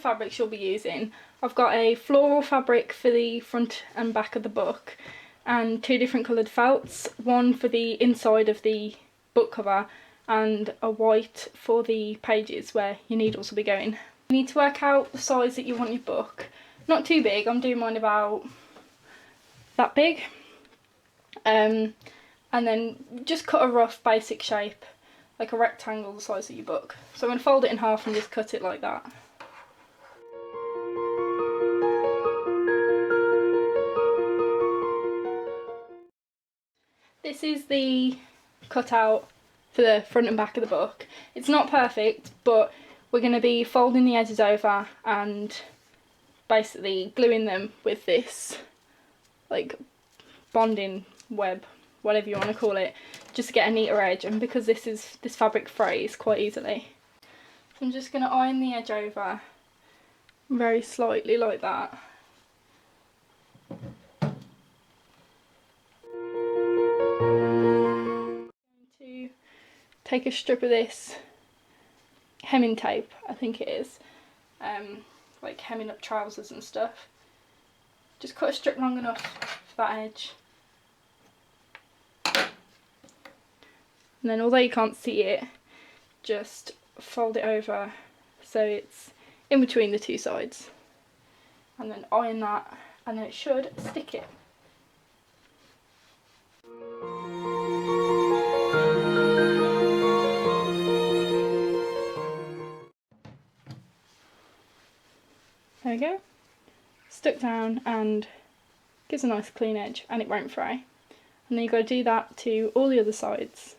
fabrics you'll be using, I've got a floral fabric for the front and back of the book and 2 different coloured felts, one for the inside of the book cover and a white for the pages where your needles will be going. You need to work out the size that you want your book. Not too big, I'm doing mine about that big. And then just cut a rough basic shape, like a rectangle the size of your book. So I'm going to fold it in half and just cut it like that. This is the cutout for the front and back of the book. It's not perfect, but we're going to be folding the edges over and basically gluing them with this like bonding web, whatever you want to call it, just to get a neater edge, and because this fabric frays quite easily. So I'm just going to iron the edge over very slightly like that. Take a strip of this hemming tape, I think it is, like hemming up trousers and stuff. Just cut a strip long enough for that edge. And then, although you can't see it, just fold it over so it's in between the 2 sides. And then iron that, and then it should stick it. There we go, stuck down and gives a nice clean edge and it won't fray. And then you've got to do that to all the other sides.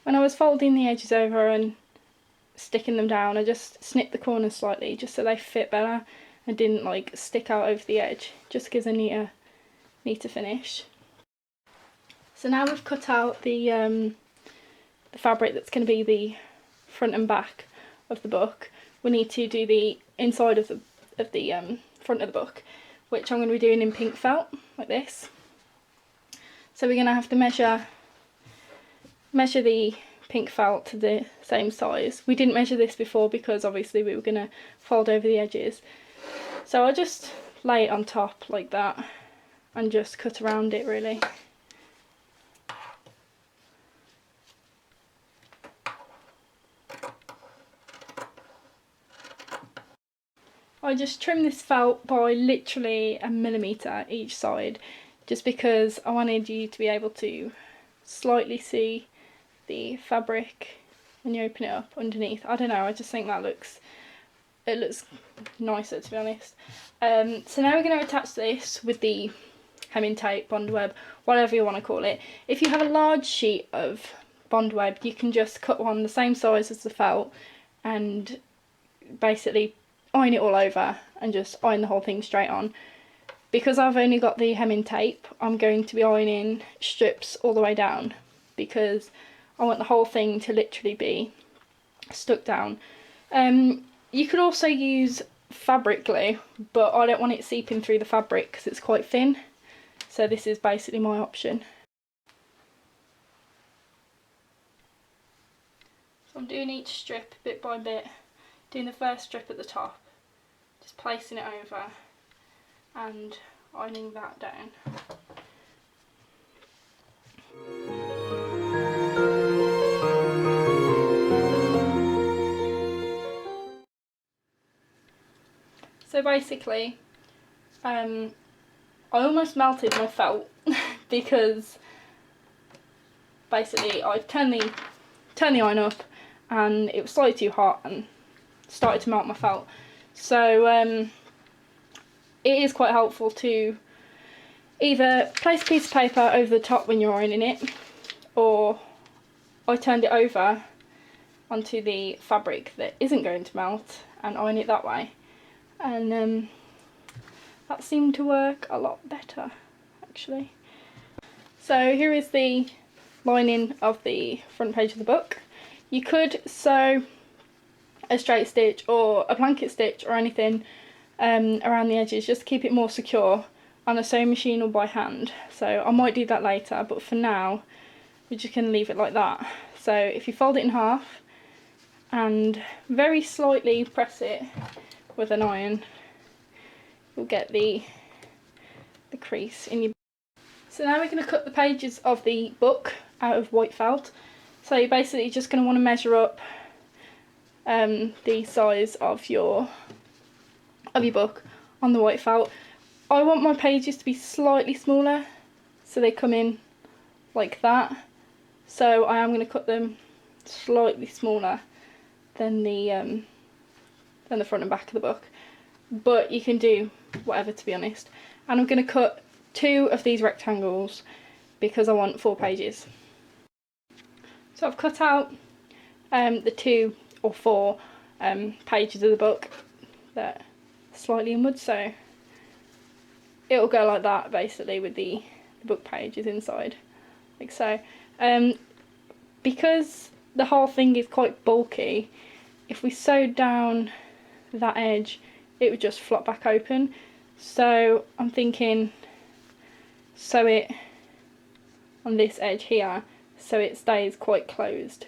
When I was folding the edges over and sticking them down, I just snipped the corners slightly just so they fit better and didn't like stick out over the edge. Just gives a neater finish. So now we've cut out the fabric that's going to be the front and back of the book. We need to do the inside of the front of the book, which I'm going to be doing in pink felt like this. So we're going to have to measure the pink felt to the same size. We didn't measure this before because obviously we were going to fold over the edges. So I'll just lay it on top like that and just cut around it really. I just trimmed this felt by literally 1 millimetre each side, just because I wanted you to be able to slightly see the fabric when you open it up underneath. I don't know, I just think that looks nicer, to be honest. So now we're going to attach this with the hemming tape, bond web, whatever you want to call it. If you have a large sheet of bond web, you can just cut one the same size as the felt and basically iron it all over and just iron the whole thing straight on. Because I've only got the hemming tape, I'm going to be ironing strips all the way down because I want the whole thing to literally be stuck down. You could also use fabric glue, but I don't want it seeping through the fabric because it's quite thin, so this is basically my option. So I'm doing each strip bit by bit, doing the first strip at the top, just placing it over and ironing that down. So basically, I almost melted my felt because basically I turned the iron up and it was slightly too hot and started to melt my felt. So it is quite helpful to either place a piece of paper over the top when you're ironing it, or I turned it over onto the fabric that isn't going to melt and iron it that way, and that seemed to work a lot better actually. So here is the lining of the front page of the book. You could sew a straight stitch or a blanket stitch or anything around the edges just to keep it more secure on a sewing machine or by hand. So I might do that later, but for now we're just going to leave it like that. So if you fold it in half and very slightly press it with an iron, you'll get the crease in your. So now we're going to cut the pages of the book out of white felt. So you're basically just going to want to measure up the size of your book on the white felt. I want my pages to be slightly smaller, so they come in like that. So I am going to cut them slightly smaller than the front and back of the book. But you can do whatever, to be honest. And I'm going to cut 2 of these rectangles because I want 4 pages. So I've cut out the 2 or 4 pages of the book that are slightly inwards, so it'll go like that basically with the book pages inside, like so. Because the whole thing is quite bulky, if we sewed down that edge it would just flop back open. So I'm thinking sew it on this edge here so it stays quite closed.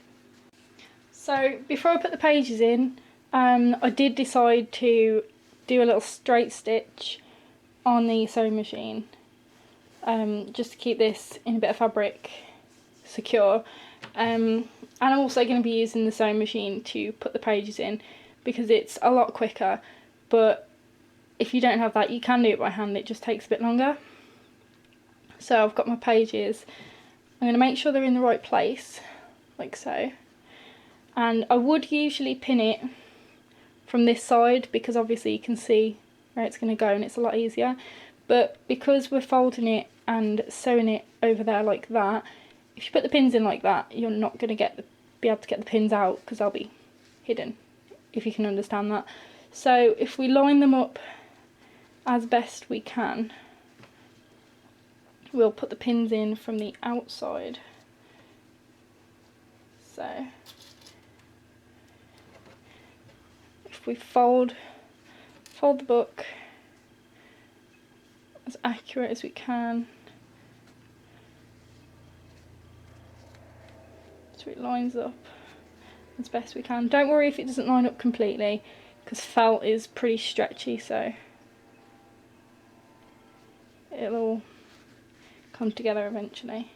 So before I put the pages in, I did decide to do a little straight stitch on the sewing machine, just to keep this in a bit of fabric secure. And I'm also going to be using the sewing machine to put the pages in because it's a lot quicker, but if you don't have that you can do it by hand, it just takes a bit longer. So I've got my pages, I'm going to make sure they're in the right place, like so, and I would usually pin it from this side because obviously you can see where it's going to go and it's a lot easier, but because we're folding it and sewing it over there like that, if you put the pins in like that you're not going to be able to get the pins out because they'll be hidden, if you can understand that. So if we line them up as best we can, we'll put the pins in from the outside. So if we fold the book as accurate as we can, so it lines up as best we can. Don't worry if it doesn't line up completely because felt is pretty stretchy, so it'll all come together eventually,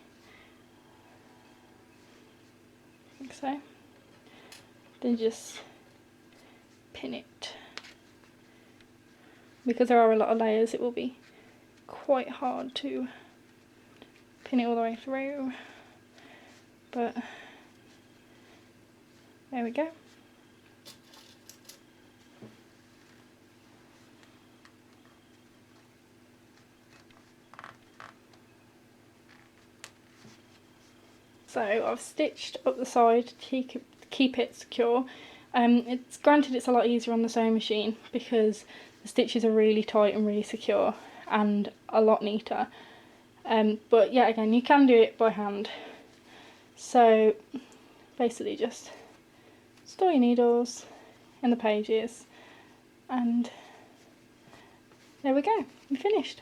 like so. Then just pin it. Because there are a lot of layers, it will be quite hard to pin it all the way through, but there we go. So I've stitched up the side to keep it secure. It's granted it's a lot easier on the sewing machine because the stitches are really tight and really secure and a lot neater. But yeah, again, you can do it by hand. So basically just store your needles in the pages and there we go, I'm finished.